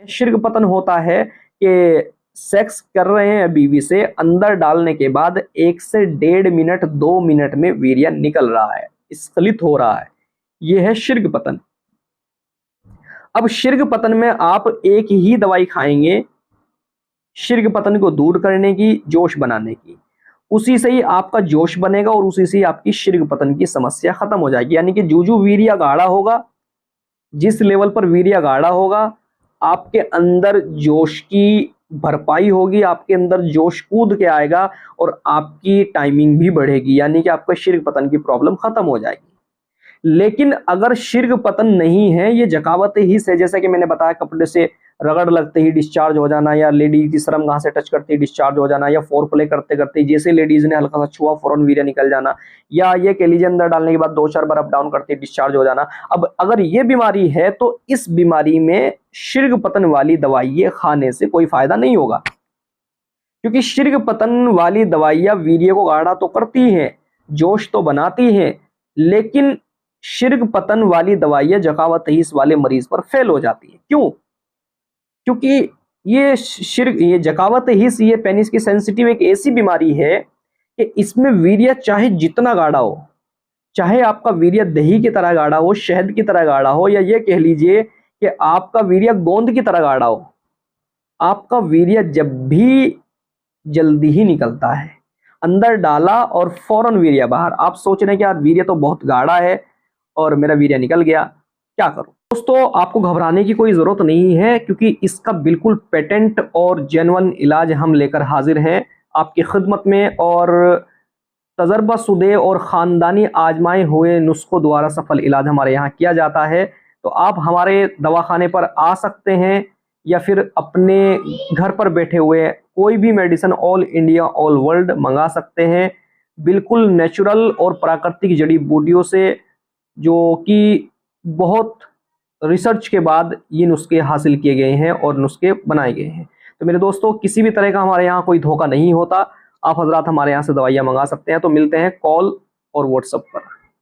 शिर्क पतन होता है कि सेक्स कर रहे हैं बीवी से, अंदर डालने के बाद 1 से 1.5 मिनट 2 मिनट में वीर्य निकल रहा है, स्खलित हो रहा है, यह है शिर्क पतन। अब शिर्क पतन में आप एक ही दवाई खाएंगे शिर्क पतन को दूर करने की, जोश बनाने की, उसी से ही आपका जोश बनेगा और उसी से ही आपकी शिर्क पतन की समस्या खत्म हो जाएगी। यानी कि जो वीर्य गाढ़ा होगा, जिस लेवल पर वीर्य गाढ़ा होगा, आपके अंदर जोश की भरपाई होगी, आपके अंदर जोश कूद के आएगा और आपकी टाइमिंग भी बढ़ेगी, यानी कि आपका शिर्क पतन की प्रॉब्लम खत्म हो जाएगी। लेकिन अगर शिर्क पतन नहीं है, ये जकावत ही से, जैसे कि मैंने बताया, कपड़े से रगड़ लगते ही डिस्चार्ज हो जाना, या लेडी की श्रम गाह से टच करते ही डिस्चार्ज हो जाना, या फोर प्ले करते करते जैसे लेडीज ने हल्का सा छुआ फौरन वीर्य निकल जाना, या ये कह लीजिए अंदर डालने के बाद 2-4 बार अप डाउन करते डिस्चार्ज हो जाना। अब अगर ये बीमारी है तो इस बीमारी में शिर्क पतन वाली दवाइयां खाने से कोई फायदा नहीं होगा, क्योंकि शिर्क पतन वाली दवाइयां वीर्य को गाढ़ा तो करती हैं, जोश तो बनाती हैं, लेकिन शिर्क पतन वाली दवाइयां जकावत हिस वाले मरीज पर फेल हो जाती है। क्यों? क्योंकि ये जकावत हिस, ये पेनिस की सेंसिटिव एक ऐसी बीमारी है कि इसमें वीर्य चाहे जितना गाढ़ा हो, चाहे आपका वीर्य दही की तरह गाढ़ा हो, शहद की तरह गाढ़ा हो, या ये कह लीजिए कि आपका वीर्य गोंद की तरह गाढ़ा हो, आपका वीर्य जब भी जल्दी ही निकलता है, अंदर डाला और फौरन वीर्य बाहर। आप सोच रहे हैं कि यार वीर्य तो बहुत गाढ़ा है और मेरा वीर्य निकल गया, क्या करूं? दोस्तों, आपको घबराने की कोई जरूरत नहीं है, क्योंकि इसका बिल्कुल पेटेंट और जेन्युइन इलाज हम लेकर हाजिर हैं आपकी खिदमत में, और तजर्बा शुदे और खानदानी आजमाए हुए नुस्खों द्वारा सफल इलाज हमारे यहाँ किया जाता है। तो आप हमारे दवाखाने पर आ सकते हैं, या फिर अपने घर पर बैठे हुए कोई भी medicine all India all world मंगा सकते हैं, बिल्कुल नेचुरल और प्राकृतिक जड़ी बूटियों से, जो कि बहुत रिसर्च के बाद ये नुस्खे हासिल किए गए हैं और नुस्खे बनाए गए हैं। तो मेरे दोस्तों, किसी भी तरह का हमारे यहाँ कोई धोखा नहीं होता। आप हजरात हमारे यहाँ से दवाइयाँ मंगा सकते हैं। तो मिलते हैं कॉल और व्हाट्सएप पर।